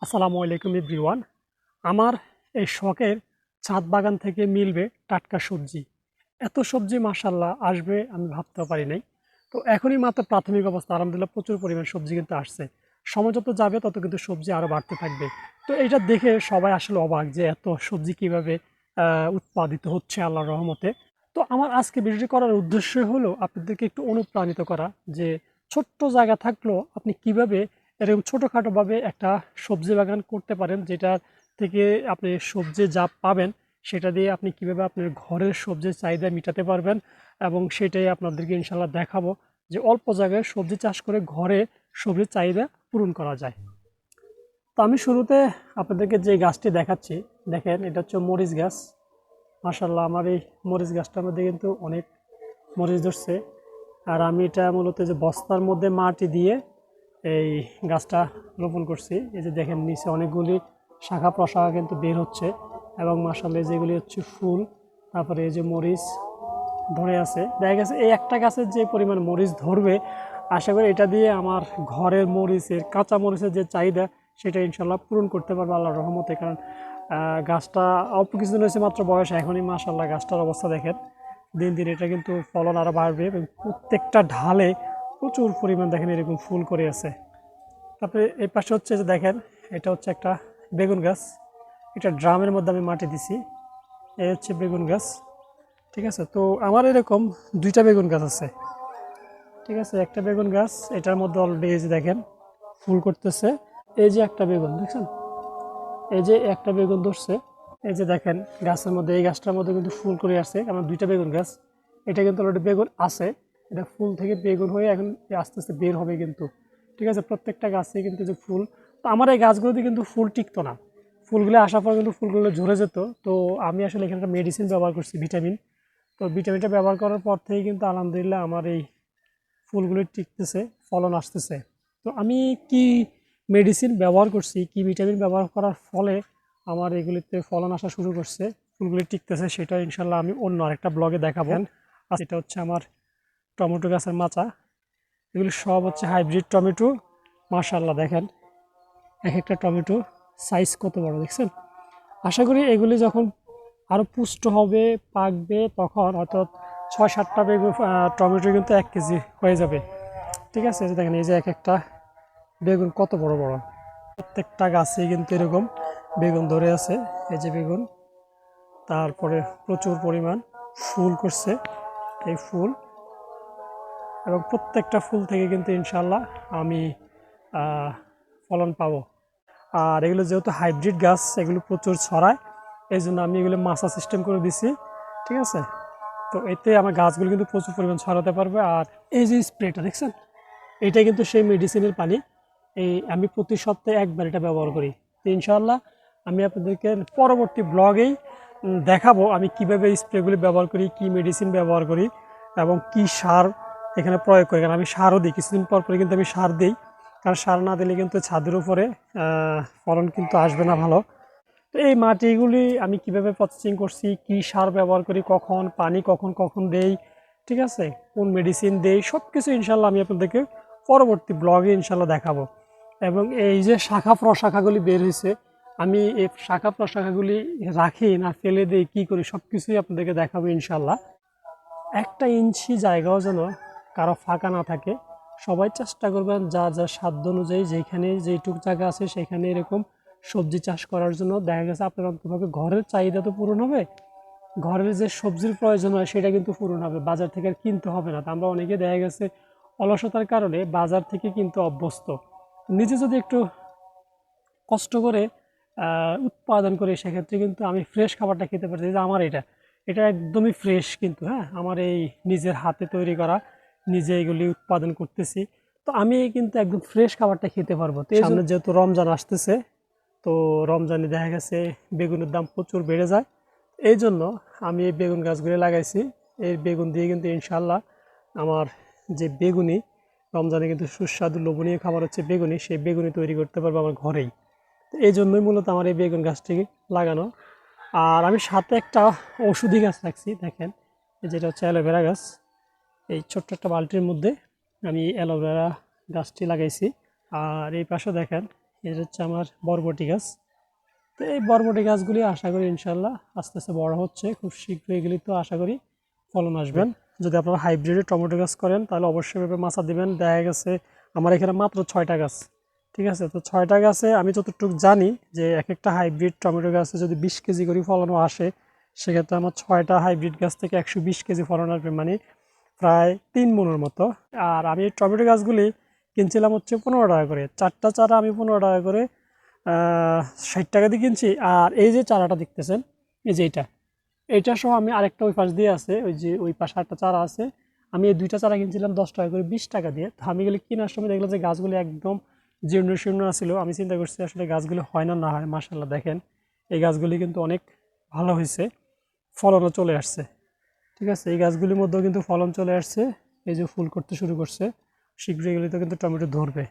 আসসালামু আলাইকুম এভরিওয়ান। আমার এই শখের ছাদ বাগান থেকে মিলবে টাটকা সবজি। এত সবজি মাশাআল্লাহ আসবে আমি ভাবতেও পারি নাই। তো এখনই মাত্র প্রাথমিক অবস্থা, আলহামদুলিল্লাহ প্রচুর পরিমাণ সবজি কিন্তু আসছে। সময় যত যাবে তত কিন্তু সবজি আরও বাড়তে থাকবে। তো এইটা দেখে সবাই আসলে অবাক যে এত সবজি কীভাবে উৎপাদিত হচ্ছে আল্লাহর রহমতে। তো আমার আজকে ভিডিওটি করার উদ্দেশ্য হলো আপনাদেরকে একটু অনুপ্রাণিত করা যে ছোট্ট জায়গা থাকলেও আপনি কিভাবে এরকম ছোটোখাটোভাবে একটা সবজি বাগান করতে পারেন, যেটা থেকে আপনি সবজি যা পাবেন সেটা দিয়ে আপনি কিভাবে আপনার ঘরের সবজির চাহিদা মেটাতে পারবেন। এবং সেটাই আপনাদেরকে ইনশাল্লাহ দেখাবো যে অল্প জায়গায় সবজি চাষ করে ঘরে সবজির চাহিদা পূরণ করা যায়। তো আমি শুরুতে আপনাদেরকে যে গাছটি দেখাচ্ছি, দেখেন এটা হচ্ছে মরিচ গাছ। মাশাল্লাহ আমার এই মরিচ গাছটার মধ্যে কিন্তু অনেক মরিচ ধরছে। আর আমি এটা মূলত যে বস্তার মধ্যে মাটি দিয়ে এই গাছটা রোপণ করছি। এই যে দেখেন নিচে অনেকগুলি শাখা প্রশাখা কিন্তু বের হচ্ছে এবং মাশাআল্লাহ যেগুলি হচ্ছে ফুল, তারপরে এই যে মরিচ ধরে আছে। দেখা গেছে এই একটা গাছের যে পরিমাণ মরিচ ধরবে, আশা করি এটা দিয়ে আমার ঘরের মরিচের কাঁচা মরিচের যে চাহিদা সেটা ইনশাল্লাহ পূরণ করতে পারবো আল্লাহর রহমতে। কারণ গাছটা অল্প কিছুদিন হয়েছে মাত্র বয়স, এখনই মাশাআল্লাহ গাছটার অবস্থা দেখেন। দিন দিন এটা কিন্তু ফলন আরও বাড়বে এবং প্রত্যেকটা ঢালে প্রচুর পরিমাণ দেখেন এরকম ফুল করে আছে। তারপরে এই পাশে হচ্ছে যে দেখেন এটা হচ্ছে একটা বেগুন গাছ। এটা ড্রামের মধ্যে আমি মাটি দিছি। এই হচ্ছে বেগুন গাছ, ঠিক আছে। তো আমার এরকম দুইটা বেগুন গাছ আছে, ঠিক আছে। একটা বেগুন গাছ এটার মধ্যে অলরেডি এই যে দেখেন ফুল করতেছে। এই যে একটা বেগুন দেখছেন, এই যে একটা বেগুন ধরছে। এই যে দেখেন গাছের মধ্যে, এই গাছটার মধ্যে কিন্তু ফুল করে আসছে। আমার দুইটা বেগুন গাছ, এটা কিন্তু অলরেডি বেগুন আছে। এটা ফুল থেকে বেগুন হয়ে এখন আস্তে আস্তে বের হবে কিন্তু, ঠিক আছে। প্রত্যেকটা গাছে কিন্তু যে ফুল, তো আমার এই গাছগুলোতে কিন্তু ফুল টিকতো না। ফুলগুলো আসার পর কিন্তু ফুলগুলো ঝরে যেত। তো আমি আসলে এখানে একটা মেডিসিন ব্যবহার করছি, ভিটামিন। তো ভিটামিনটা ব্যবহার করার পর থেকে কিন্তু আলহামদুলিল্লাহ আমার এই ফুলগুলি টিকতেছে, ফলন আসতেছে। তো আমি কি মেডিসিন ব্যবহার করছি, কি ভিটামিন ব্যবহার করার ফলে আমার এগুলিতে ফলন আসা শুরু করছে, ফুলগুলি টিকতেছে, সেটা ইনশাল্লাহ আমি অন্য আরেকটা ব্লগে দেখাবো। আর এটা হচ্ছে আমার টমেটো গাছের মাচা। এগুলি সব হচ্ছে হাইব্রিড টমেটো। মাশাআল্লাহ দেখেন এক একটা টমেটো সাইজ কত বড় দেখছেন। আশা করি এগুলি যখন আরও পুষ্ট হবে, পাকবে, তখন হয়তো 6-7টা বেগুন টমেটো কিন্তু 1 কেজি হয়ে যাবে, ঠিক আছে। এই যে দেখেন এই যে এক একটা বেগুন কত বড় বড়, প্রত্যেকটা গাছেই কিন্তু এরকম বেগুন ধরে আছে। এই যে বেগুন, তারপরে প্রচুর পরিমাণ ফুল করছে এই ফুল, এবং প্রত্যেকটা ফুল থেকে কিন্তু ইনশাল্লাহ আমি ফলন পাবো। আর এগুলো যেহেতু হাইব্রিড গাছ, এগুলো প্রচুর ছড়ায়, এই জন্য আমি এগুলো মাছা সিস্টেম করে দিছি, ঠিক আছে। তো এতে আমার গাছগুলো কিন্তু প্রচুর পরিমাণ ছড়াতে পারবে। আর এই যে স্প্রেটা দেখছেন, এটা কিন্তু সেই মেডিসিনের পানি। এই আমি প্রতি সপ্তাহে একবার এটা ব্যবহার করি। তো ইনশাআল্লাহ আমি আপনাদেরকে পরবর্তী ব্লগেই দেখাবো আমি কিভাবে স্প্রেগুলি ব্যবহার করি, কি মেডিসিন ব্যবহার করি এবং কি সার এখানে প্রয়োগ করি। কারণ আমি সারও দিই, কিছুদিন পর পরে কিন্তু আমি সার দিই। কারণ সার না দিলে কিন্তু ছাদের উপরে ফলন কিন্তু আসবে না ভালো। তো এই মাটিগুলি আমি কিভাবে প্রসেসিং করছি, কি সার ব্যবহার করি, কখন পানি কখন কখন দেই, ঠিক আছে, কোন মেডিসিন দেই, সব কিছু ইনশাল্লাহ আমি আপনাদেরকে পরবর্তী ব্লগে ইনশাল্লাহ দেখাবো। এবং এই যে শাখা প্রশাখাগুলি বের হয়েছে, আমি এই শাখা প্রশাখাগুলি রাখি না ফেলে দিই, কী করি, সব কিছুই আপনাদেরকে দেখাবো ইনশাল্লাহ। 1 ইঞ্চি জায়গাও যেন কারো ফাঁকা না থাকে। সবাই চেষ্টা করবেন যা যা সাধ্য অনুযায়ী যেখানে যেইটুক জায়গা আছে সেখানে এরকম সবজি চাষ করার জন্য। দেখা গেছে আপনার অন্ততভাবে ঘরের চাহিদা তো পূরণ হবে, ঘরের যে সবজির প্রয়োজন হয় সেটা কিন্তু পূরণ হবে, বাজার থেকে আর কিনতে হবে না। তো আমরা অনেকে দেখা গেছে অলসতার কারণে বাজার থেকে কিন্তু অভ্যস্ত। নিজে যদি একটু কষ্ট করে উৎপাদন করে, সেক্ষেত্রে কিন্তু আমি ফ্রেশ খাবারটা খেতে পারছি। যে আমার এটা এটা একদমই ফ্রেশ কিন্তু, হ্যাঁ, আমার এই নিজের হাতে তৈরি করা, নিজে এগুলি উৎপাদন করতেছি। তো আমি কিন্তু একদম ফ্রেশ খাবারটা খেতে পারবো। তো সামনে যেহেতু রমজান আসতেছে, তো রমজানে দেখা গেছে বেগুনের দাম প্রচুর বেড়ে যায়। এই জন্য আমি এই বেগুন গাছগুলি লাগাইছি। এই বেগুন দিয়ে কিন্তু ইনশাল্লাহ আমার যে বেগুনি, রমজানে কিন্তু সুস্বাদু লোভনীয় খাবার হচ্ছে বেগুনি, সেই বেগুনি তৈরি করতে পারবো আমার ঘরেই। তো এই জন্যই মূলত আমার এই বেগুন গাছটি লাগানো। আর আমি সাথে একটা ওষুধি গাছ রাখছি, দেখেন যেটা হচ্ছে অ্যালোভেরা গাছ। এই ছোট্ট একটা বালতির মধ্যে আমি অ্যালোভেরা গাছটি লাগাইছি। আর এই পাশে দেখেন এটা হচ্ছে আমার বরবটি গাছ। তো এই বরবটি গাছগুলি আশা করি ইনশাল্লাহ আস্তে আস্তে বড় হচ্ছে, খুব শীঘ্রই এগুলি তো আশা করি ফলন আসবেন। যদি আপনারা হাইব্রিডের টমেটো গাছ করেন তাহলে অবশ্যই এভাবে মাচা দিবেন। দেখা গেছে আমার এখানে মাত্র 6টা গাছ, ঠিক আছে। তো 6টা গাছে আমি যতটুকু জানি যে এক একটা হাইব্রিড টমেটো গাছে যদি 20 কেজি করে ফলনও আসে, সেক্ষেত্রে আমার 6টা হাইব্রিড গাছ থেকে 120 কেজি ফলন আসবে, মানে প্রায় 3 মণের মতো। আর আমি এই টমেটো গাছগুলি কিনছিলাম হচ্ছে 15 টাকা করে, 4টা চারা আমি 15 টাকা করে 60 টাকা দিয়ে কিনছি। আর এই যে চারাটা দেখতেছেন, এই যে এইটা সহ আমি আরেকটা ওই পাশ দিয়ে আছে, ওই যে ওই পাশে একটা চারা আছে, আমি এই 2টা চারা কিনছিলাম 10 টাকা করে, 20 টাকা দিয়ে। তো আমি এগুলি কেনার সময় দেখলাম যে গাছগুলি একদম জীর্ণ শীর্ণ ছিল। আমি চিন্তা করছি আসলে গাছগুলি হয় না হয়। মাশাআল্লাহ দেখেন এই গাছগুলি কিন্তু অনেক ভালো হয়েছে, ফলনও চলে আসছে, ঠিক আছে। এই গাছগুলির মধ্যেও কিন্তু ফলন চলে আসছে, এই যে ফুল করতে শুরু করছে, শীঘ্রই এগুলিতে কিন্তু টমেটো ধরবে।